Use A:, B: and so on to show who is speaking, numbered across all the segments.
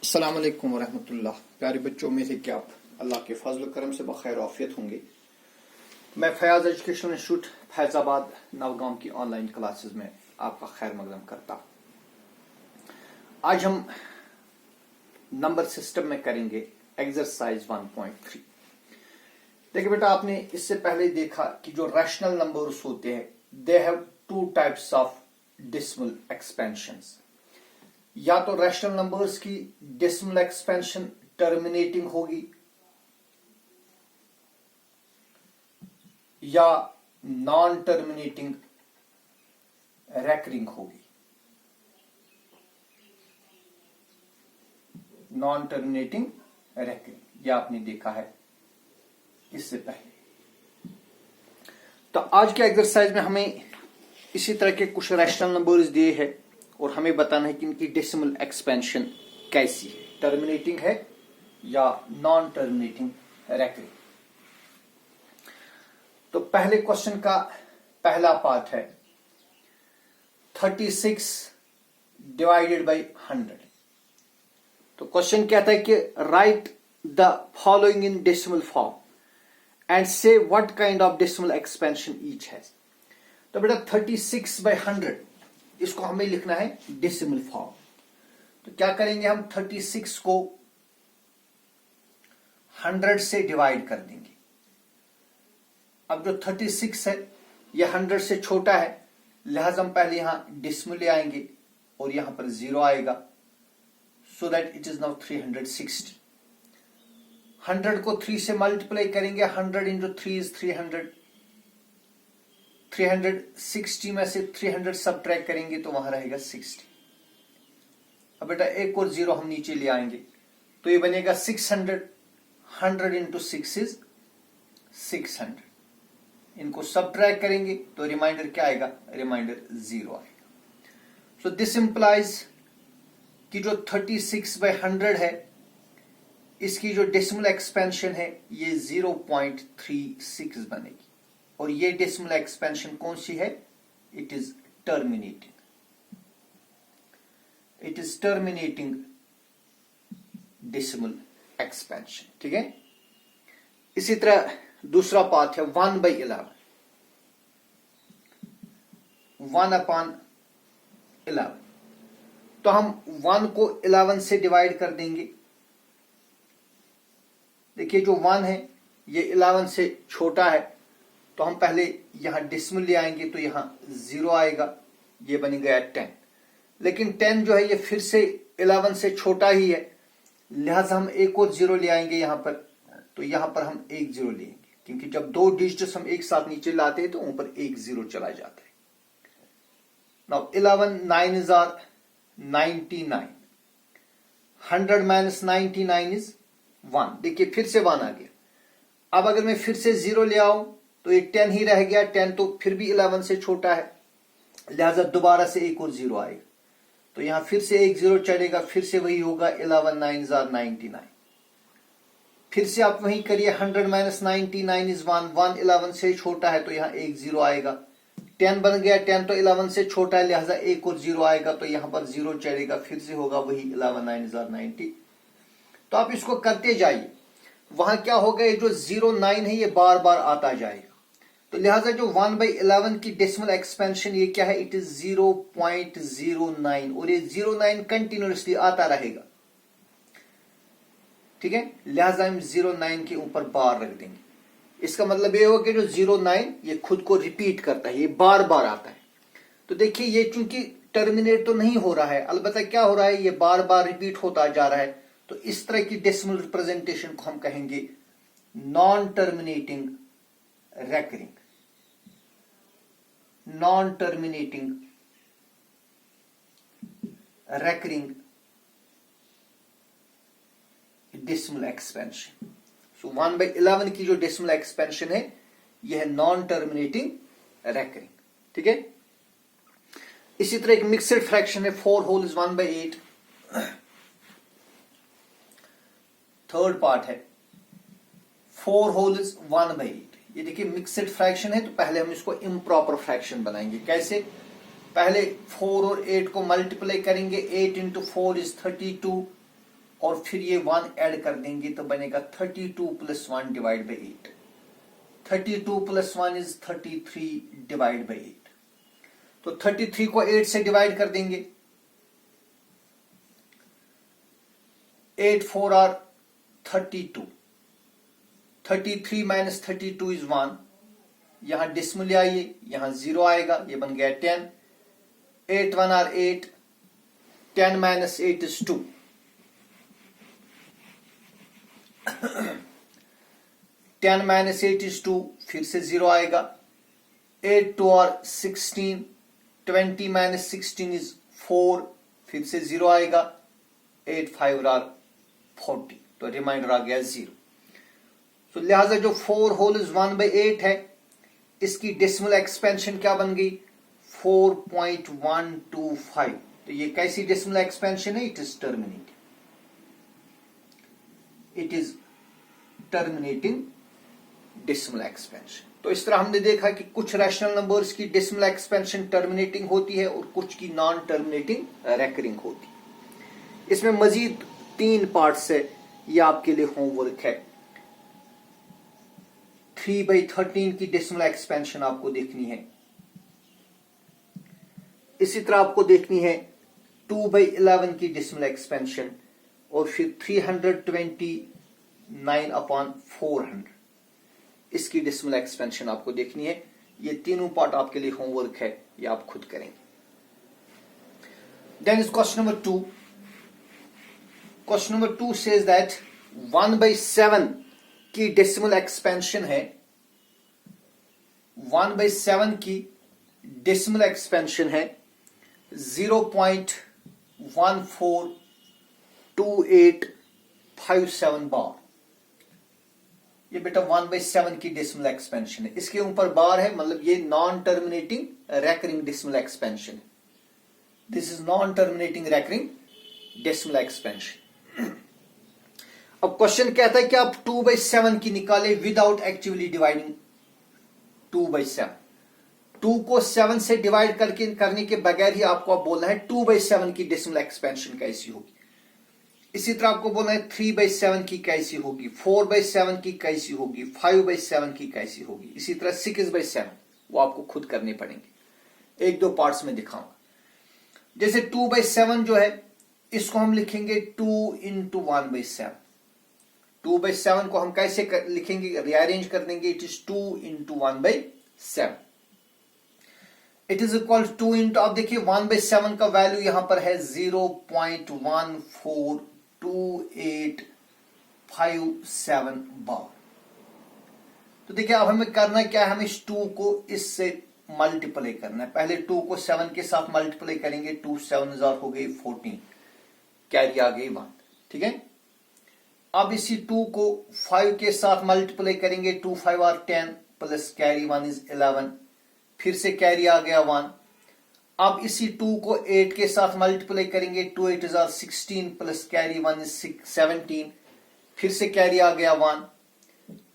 A: अस्सलाम वालेकुम वरहमतुल्लाह। प्यारे बच्चों, में से कि आप अल्लाह के फजल करम से बखैर आफियत होंगे। मैं फयाज एजुकेशनल इंस्टीट्यूट फैजाबाद नवगांव की ऑनलाइन क्लासेस में आपका खैर मकदम करता हूं। आज हम नंबर सिस्टम में करेंगे एक्सरसाइज 1.3। देखिए बेटा, आपने इससे पहले देखा कि जो रैशनल नंबर्स होते हैं they have two types of decimal expansions. या तो रैशनल नंबर्स की डेसिमल एक्सपेंशन टर्मिनेटिंग होगी या नॉन टर्मिनेटिंग रेकरिंग होगी। नॉन टर्मिनेटिंग रेकरिंग यह आपने देखा है इससे पहले। तो आज के एक्सरसाइज में हमें इसी तरह के कुछ रैशनल नंबर्स दिए हैं और हमें बताना है कि इनकी डेसिमल एक्सपेंशन कैसी है, टर्मिनेटिंग है या नॉन टर्मिनेटिंग रेकरिंग। तो पहले क्वेश्चन का पहला पार्ट है 36 डिवाइडेड बाय 100। तो क्वेश्चन कहता है कि write the following in decimal form and say what kind of decimal expansion each has. तो बेटा 36 बाय 100 इसको हमें लिखना है डेसिमल फॉर्म। तो क्या करेंगे, हम 36 को 100 से डिवाइड कर देंगे। अब जो 36 है यह 100 से छोटा है, लिहाजा हम पहले यहां डेसिमल ले आएंगे और यहां पर 0 आएगा, so that it is now 360। 100 को 3 से मल्टीप्लाई करेंगे, 100 इंटू 3 इज 300। 360 में से 300 सब्ट्रैक्ट करेंगे तो वहां रहेगा 60। अब बेटा एक और 0 हम नीचे ले आएंगे तो ये बनेगा 600। 100 इंटू 6 इज 600। इनको सब्ट्रैक्ट करेंगे तो रिमाइंडर क्या आएगा, रिमाइंडर 0 आएगा। सो दिस इंप्लाइज कि जो 36 बाय 100 है इसकी जो डेसिमल एक्सपेंशन है ये 0.36 बनेगी और ये डेसिमल एक्सपेंशन कौन सी है, it is terminating. It is terminating decimal expansion. ठीक है। इसी तरह दूसरा पार्ट है 1/11। 1/11। तो हम 1 को 11 से डिवाइड कर देंगे। देखिए जो 1 है ये 11 से छोटा है, तो हम पहले यहां डेसिमल ले आएंगे तो यहां 0 आएगा, ये बन गया 10। लेकिन 10 जो है ये फिर से 11 से छोटा ही है, लिहाजा हम एक और 0 ले आएंगे यहां पर, तो यहां पर हम एक 0 लेंगे क्योंकि जब दो डिजिट्स हम एक साथ नीचे लाते हैं तो ऊपर एक 0 चला जाता है। Now 11 9 are 99। 100 minus 99 is 1। देखिए फिर से 1 आ गया। अब अगर मैं फिर से 0 ले आऊं तो ये 10 ही रह गया। 10 तो फिर भी 11 से छोटा है, लिहाजा दोबारा से एक और 0 आएगा, तो यहां फिर से एक 0 चढ़ेगा, फिर से वही होगा 11 9 आर 99। फिर से आप वही करिए, 100 माइनस 99 इज 1। 1 11 से छोटा है तो यहां एक 0 आएगा। 10 बन गया, 10 तो 11 से छोटा है, लिहाजा एक और 0 आएगा, तो यहां पर 0 चढ़ेगा, फिर से होगा वही 11 9 आर 90। तो आप इसको करते जाइए। वहां क्या होगा, ये जो 09 है ये बार बार आता जाएगा, तो लिहाजा जो 1/11 की डेसिमल एक्सपेंशन ये क्या है, इट इज 0.09 और ये 09 कंटिन्यूसली आता रहेगा। ठीक है, लिहाजा हम 09 के ऊपर बार रख देंगे। इसका मतलब ये होगा कि जो 09 ये खुद को रिपीट करता है, ये बार बार आता है। तो देखिए ये चूंकि टर्मिनेट तो नहीं हो रहा है, अलबत्ता क्या हो रहा है, ये बार बार रिपीट होता जा रहा है, तो इस तरह की डेसिमल रिप्रेजेंटेशन को हम कहेंगे non terminating recurring. Non terminating recurring decimal expansion. So 1/11 की जो डेसिमल एक्सपेंशन है यह है नॉन टर्मिनेटिंग रेकरिंग। ठीक है। इसी तरह एक मिक्सड फ्रैक्शन है 4 होल इज 1/8। थर्ड पार्ट है 4 होल इज 1/8। ये देखिए मिक्सड फ्रैक्शन है, तो पहले हम इसको इम्प्रॉपर फ्रैक्शन बनाएंगे। कैसे, पहले 4 और 8 को मल्टीप्लाई करेंगे, 8 इंटू 4 इज 32 और फिर ये 1 ऐड कर देंगे तो बनेगा 32 plus 1 divide by 8। 32 plus 1 is 33 divide by 8। तो 33 को 8 से डिवाइड कर देंगे, 8 4 आर 32, 33 माइनस 32 इज 1। यहां डिसमिल आइए, यहां 0 आएगा, ये बन गया 10। 8 1 are 8, 10 minus 8 is 2। 10 minus 8 is 2, फिर से 0 आएगा। 8 2 आर 16, 20 माइनस 16 इज 4, फिर से 0 आएगा। 8 5 आर 40, तो रिमाइंडर आ गया 0। तो लिहाजा जो 4 होल इज 1/8 है, इसकी डेसिमल एक्सपेंशन क्या बन गई? 4.125। तो ये कैसी डेसिमल एक्सपेंशन है? It is terminating, it is terminating decimal expansion. तो इस तरह हमने देखा कि कुछ रैशनल नंबर्स की डेसिमल एक्सपेंशन टर्मिनेटिंग होती है और कुछ की नॉन टर्मिनेटिंग रेकरिंग होती है। इसमें मजीद 3 पार्ट्स है, ये आपके लिए होमवर्क है। 3/13 की डेसिमल एक्सपेंशन आपको देखनी है। इसी तरह आपको देखनी है 2/11 की डेसिमल एक्सपेंशन, और फिर 329/400 इसकी डेसिमल एक्सपेंशन आपको देखनी है। ये तीनों पार्ट आपके लिए होमवर्क है, ये आप खुद करेंगे। Then is question number 2। Question number 2 says that 1/7 की डेसिमल एक्सपेंशन है। 1/7 की डेसिमल एक्सपेंशन है 0.142857 बार। ये बेटा 1/7 की डेसिमल एक्सपेंशन है, इसके ऊपर बार है, मतलब ये non terminating recurring decimal expansion है। This is non terminating recurring decimal expansion. अब क्वेश्चन कहता है कि आप 2/7 की निकाले विदाउट एक्टिवली डिवाइडिंग 2/7। 2 को 7 से डिवाइड करने के बगैर ही आपको अब बोलना है 2/7 की डेसिमल एक्सपेंशन कैसी होगी। इसी तरह आपको बोलना है 3/7 की कैसी होगी, 4/7 की कैसी होगी, 5/7 की कैसी होगी, इसी तरह 6/7, वो आपको खुद करने पड़ेंगे। 1-2 पार्ट्स में दिखाऊंगा। जैसे 2/7 जो है, इसको हम लिखेंगे 2 into 1/7। 2/7 को हम कैसे लिखेंगे? रीअरेंज कर देंगे। It is 2 into 1/7। It is equal 2 into, अब देखिए 1/7 का वैल्यू यहां पर है 0.142857 बार। तो देखिए अब हमें करना क्या है, हमें इस 2 को इससे मल्टीप्लाई करना है। पहले 2 को 7 के साथ मल्टीप्लाई करेंगे, 2 7 हो गई 14, कैरी आ गई 1। ठीक है, अब इसी 2 को 5 के साथ मल्टीप्लाई करेंगे, 2 5 आर 10 प्लस कैरी 1 इज 11, फिर से कैरी आ गया 1। अब इसी 2 को 8 के साथ मल्टीप्लाई करेंगे, 2 8 आर 16 प्लस कैरी 1 इज 17, फिर से कैरी आ गया 1।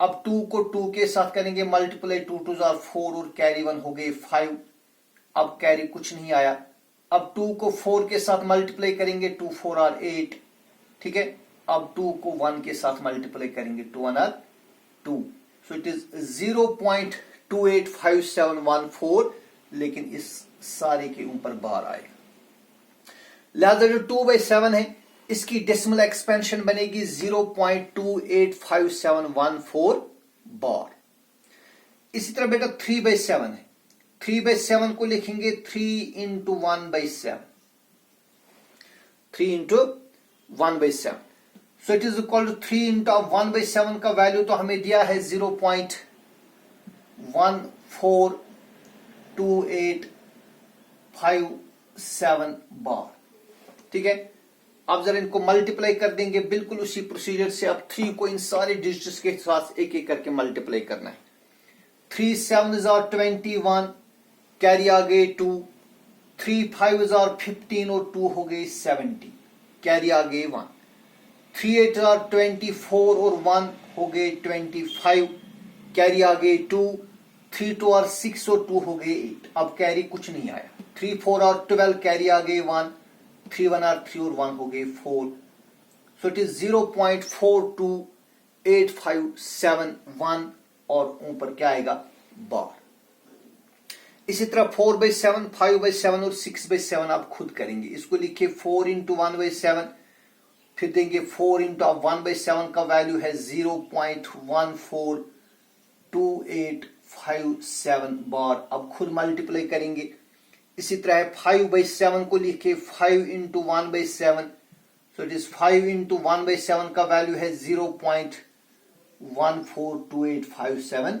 A: अब 2 को 2 के साथ करेंगे मल्टीप्लाई, 2 2 आर 4 और कैरी 1 हो गई 5। अब कैरी कुछ नहीं आया। अब 2 को 4 के साथ मल्टीप्लाई करेंगे, 2 4 आर 8। ठीक है, अब 2 को 1 के साथ मल्टीप्लाई करेंगे, 2 1 आर 2। सो इट इज 0.285714, लेकिन इस सारे के ऊपर बार आएगा। लिहाजा जो 2/7 है, इसकी डेसिमल एक्सपेंशन बनेगी 0.285714 बार। इसी तरह बेटा 3/7 है। 3/7 को लिखेंगे 3 into 1/7। 3 into 1/7। So it is equal to 3 into 1/7 का वैल्यू तो हमें दिया है 0.142857 बार। ठीक है, अब जरा इनको मल्टीप्लाई कर देंगे बिल्कुल उसी प्रोसीजर से। अब 3 को इन सारे डिजिट्स के साथ एक एक करके मल्टीप्लाई करना है। 3 7 आर 21, कैरी आ गए 2। 3 5 आर 15 और 2 हो गई 70, कैरी आ गए 1। 3 8 आर 24 और 1 हो गए 25, कैरी आ गए 2। 3 2 आर 6 और 2 हो गए 8। अब कैरी कुछ नहीं आया। 3 4 आर 12, कैरी आ गए 1। 3 1 आर 3 और 1 हो गए 4। सो इट इज 0.42857 और ऊपर क्या आएगा बार। इसी तरह 4/7, 5/7 और 6/7 आप खुद करेंगे। इसको लिखिए 4 इंटू 1/7, फिर देंगे 4 इंटू 1/7 का वैल्यू है 0.142857 बार। अब खुद मल्टीप्लाई करेंगे। इसी तरह 5/7 को लिखिए 5 into 1/7, so it is 5 into 1/7 का वैल्यू है 0.142857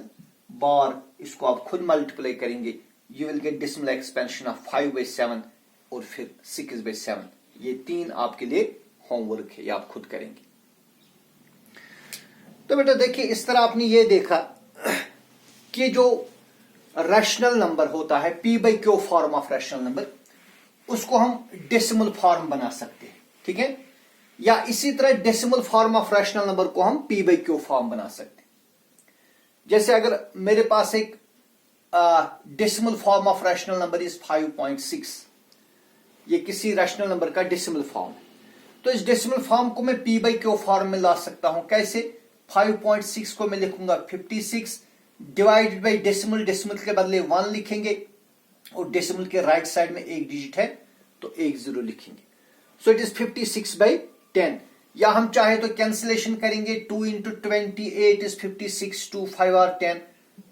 A: बार। इसको आप खुद मल्टीप्लाई करेंगे, you will get decimal expansion of 5/7 और फिर 6/7। ये 3 आपके लिए होमवर्क है, ये आप खुद करेंगे। तो बेटा देखिए, इस तरह आपने ये देखा कि जो रैशनल नंबर होता है, p/q form of rational number, उसको हम डेसिमल फॉर्म बना सकते हैं, ठीक है। या इसी तरह decimal form of rational number को हम p/q फॉर्म बना सकते हैं। जैसे अगर मेरे पास एक decimal form of rational number is 5.6, ये किसी रैशनल नंबर का डेसिमल फॉर्म है, तो इस डेसिमल फॉर्म को मैं p/q फॉर्म में ला सकता हूं। कैसे? 5.6 को मैं लिखूंगा 56 डिवाइडेड बाई डेसिमल, डेसिमल के बदले 1 लिखेंगे और डेसिमल के राइट साइड में एक डिजिट है तो 1 0 लिखेंगे। सो इट इज 56/10। या हम चाहे तो कैंसिलेशन करेंगे, 2 इंटू 28 इज 56, 2 5 और 10।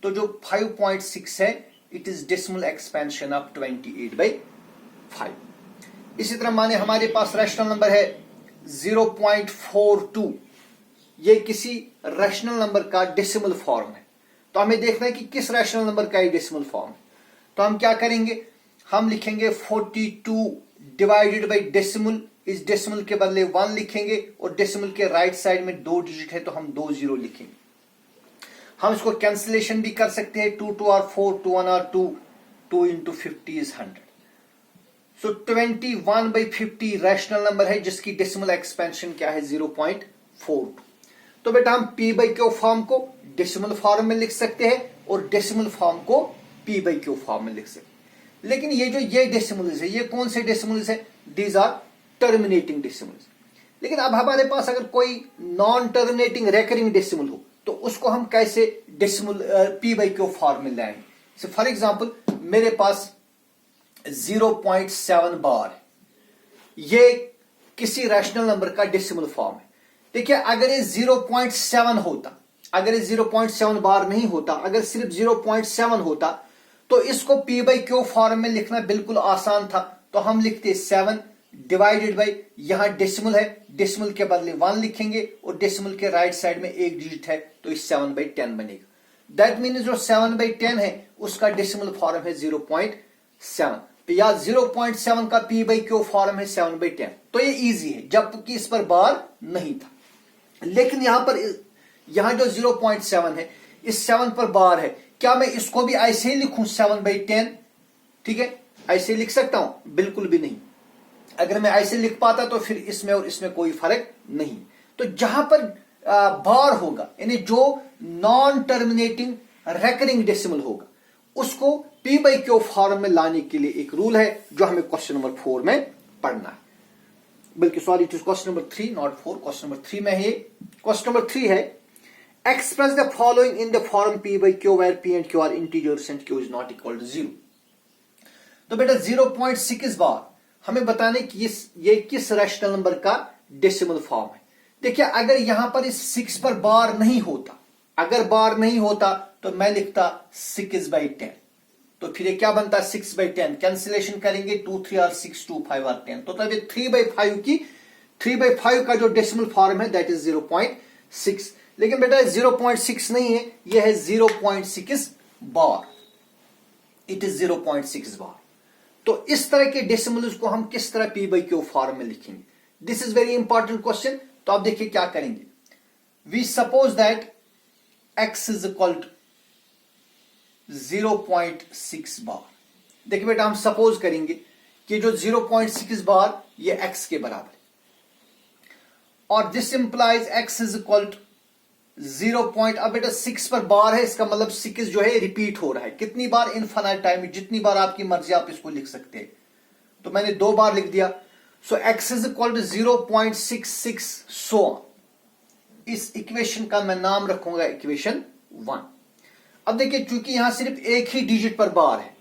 A: तो जो 5.6 है it is decimal expansion of 28/5। इसी तरह माने हमारे पास रैशनल नंबर है 0.42, ये किसी रैशनल नंबर का डेसिमल फॉर्म है। तो हमें देखना है कि किस रैशनल नंबर का ये डेसिमल फॉर्म है। तो हम क्या करेंगे, हम लिखेंगे 42 डिवाइडेड बाई डेसिमल, इस डेसिमल के बदले 1 लिखेंगे और डेसिमल के राइट साइड में 2 डिजिट है तो हम 2 0 लिखेंगे। हम इसको कैंसिलेशन भी कर सकते हैं, 2 2 और 4, 2 1 और 2, 2 into 50 is 100। So 21/50 rational number है जिसकी डेसिमल एक्सपेंशन क्या है 0.42। तो बेटा हम p/q फॉर्म को डेसिमल फॉर्म में लिख सकते हैं और डेसिमल फॉर्म को p/q फॉर्म में लिख सकते हैं। लेकिन ये डेसिमल्स है, ये कौन से डेसिमल्स है? These are terminating decimals. लेकिन अब हमारे पास अगर कोई नॉन टर्मिनेटिंग रेकरिंग डेसिमल हो तो उसको हम कैसे डेसिमल p/q फॉर्म में लाएंगे? फॉर एग्जाम्पल मेरे पास 0.7 बार है, ये किसी रैशनल नंबर का डेसिमल फॉर्म है। देखिए अगर ये 0.7 होता, अगर ये 0.7 बार नहीं होता, अगर सिर्फ 0.7 होता तो इसको p/q फॉर्म में लिखना बिल्कुल आसान था। तो हम लिखते 7 डिवाइडेड बाई, यहां डेसिमल है, डेसिमल के बदले 1 लिखेंगे और डेसिमल के राइट साइड में एक डिजिट है तो इस 7/10 बनेगा। दैट मीन्स जो 7/10 है उसका डेसिमल फॉर्म है 0.7 या 0.7 का p/q फॉर्म है 7/10। तो ये इजी है जबकि इस पर बार नहीं था। लेकिन यहां जो 0.7 है, इस 7 पर बार है, क्या मैं इसको भी ऐसे ही लिखूं 7/10? ठीक है, ऐसे लिख सकता हूं? बिल्कुल भी नहीं। अगर मैं ऐसे लिख पाता तो फिर इसमें और इसमें कोई फर्क नहीं। तो जहां पर बार होगा, यानी जो नॉन टर्मिनेटिंग रेकरिंग डेसिमल होगा, उसको p/q फॉर्म में लाने के लिए एक रूल है जो हमें क्वेश्चन नंबर 4 में पढ़ना है। बल्कि sorry, it is question number 3 not 4, question number 3 में है। क्वेश्चन नंबर 3 है, express the following in the form p/q where p and q are integers and q is not equal to 0। तो बेटा 0.6 बार हमें बताने कि ये किस रैशनल नंबर का डेसिमल फॉर्म है। देखिए अगर यहां पर इस 6 पर बार नहीं होता, अगर बार नहीं होता तो मैं लिखता 6/10। तो फिर ये क्या बनता है 6/10, कैंसिलेशन करेंगे 2 3 और 6, 2 5 और 10। तो तब ये 3/5 का जो डेसिमल फॉर्म है दैट इज 0.6। लेकिन बेटा 0.6 नहीं है, यह है 0.6 बार। इट इज 0.6 बार। तो इस तरह के डेसिमल्स को हम किस तरह p/q फॉर्म में लिखेंगे? This is very important question. तो आप देखिए क्या करेंगे। We suppose that x is equal to 0.6 bar. देखिए बेटा हम सपोज करेंगे कि जो 0.6 बार ये x के बराबर है और this implies x is equal to 0. अब बेटा 6 पर बार है, इसका मतलब 6 जो है रिपीट हो रहा है। कितनी बार? इनफाइनाइट टाइम में, जितनी बार आपकी मर्जी आप इसको लिख सकते हैं। तो मैंने 2 बार लिख दिया। सो x इज इक्वल टू 0.66 सो इस इक्वेशन का मैं नाम रखूंगा इक्वेशन 1। अब देखिए चूंकि यहां सिर्फ एक ही डिजिट पर बार है,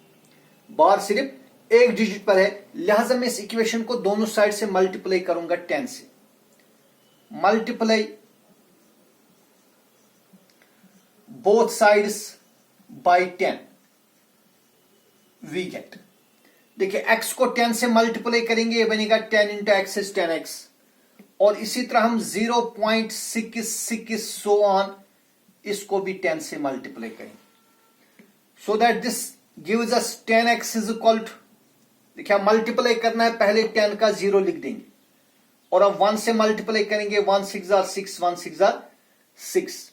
A: बार सिर्फ एक डिजिट पर है, लिहाजा मैं इस इक्वेशन को दोनों साइड से मल्टीप्लाई करूंगा 10 से। Multiply both sides by 10 we get, देखिए x को 10 से मल्टीप्लाई करेंगे, ये बनेगा 10 इंटू एक्स इज 10x, और इसी तरह हम 0.66 सो ऑन इसको भी 10 से मल्टीप्लाई करेंगे, so that this gives us 10x is equal to, देखिए मल्टीप्लाई करना है, पहले 10 का 0 लिख देंगे और अब 1 से मल्टीप्लाई करेंगे, 1 6 are 6, 1 6 are 6,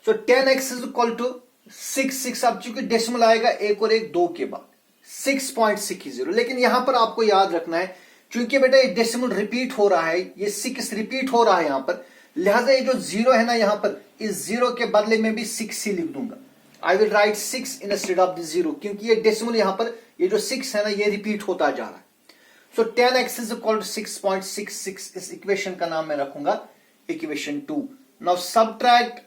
A: so 10x is equal to 6, अब चूंकि डेसिमल आएगा एक और एक दो के बाद 6.60, लेकिन यहां पर आपको याद रखना है क्योंकि बेटा ये डेसिमल रिपीट हो रहा है, ये 6 रिपीट हो रहा है यहां पर, लिहाजा ये जो 0 है ना यहां पर, इस 0 के बदले में भी 6 ही लिख दूंगा। I will write 6 instead of the 0, क्योंकि ये डेसिमल यहां पर ये जो 6 है ना ये रिपीट होता जा रहा है। सो 10x इज इक्वल टू 6.66, इस इक्वेशन का नाम मैं रखूंगा equation 2। Now subtract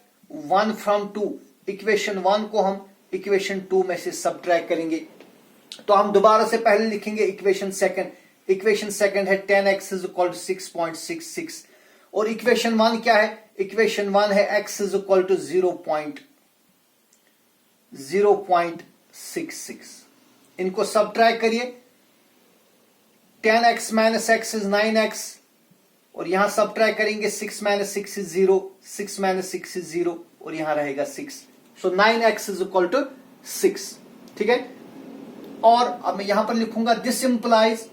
A: 1 from 2, equation 1 को हम इक्वेशन 2 में से सब्ट्रैक्ट करेंगे, तो हम दोबारा से पहले लिखेंगे इक्वेशन सेकंड। इक्वेशन सेकंड है 10x इज इक्वल टू 6.66, और इक्वेशन 1 क्या है, इक्वेशन 1 है x इज इक्वल टू 0.66। इनको सब्ट्रैक्ट करिए, 10x minus x is 9x, और यहां सब्ट्रैक्ट करेंगे 6 माइनस 6 इज 0, 6 माइनस 6 इज 0, और यहां रहेगा 6, सो 9x इज इक्वल टू 6, ठीक है। और अब मैं यहां पर लिखूंगा this implies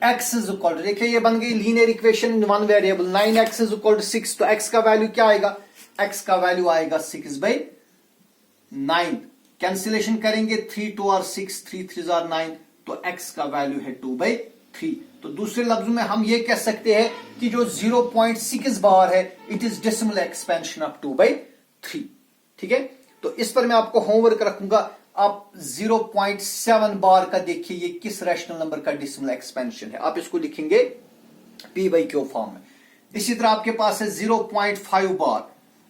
A: x is equal to, देखिए ये बन गई linear equation in one variable, 9x is equal to 6, तो x का वैल्यू क्या आएगा, x का वैल्यू आएगा 6/9, कैंसिलेशन करेंगे 3 2 are 6, 3 3 are 9, तो x का वैल्यू है 2/3। तो दूसरे लफ्जों में हम ये कह सकते हैं कि जो 0.6 बार है it is decimal expansion of 2/3, ठीक है। तो इस पर मैं आपको होमवर्क रखूंगा, आप 0.7 बार का देखिए ये किस रैशनल नंबर का डेसिमल एक्सपेंशन है, आप इसको लिखेंगे p/q फॉर्म में। इसी तरह आपके पास है 0.5 बार,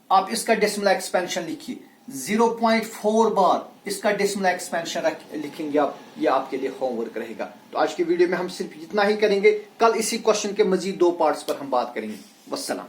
A: आप इसका डेसिमल एक्सपेंशन लिखिए, 0.4 बार इसका डेसिमल एक्सपेंशन लिखेंगे आप, ये आपके लिए होमवर्क रहेगा। तो आज की वीडियो में हम सिर्फ इतना ही करेंगे, कल इसी क्वेश्चन के मजीद 2 पार्ट्स पर हम बात करेंगे। वस्सलाम।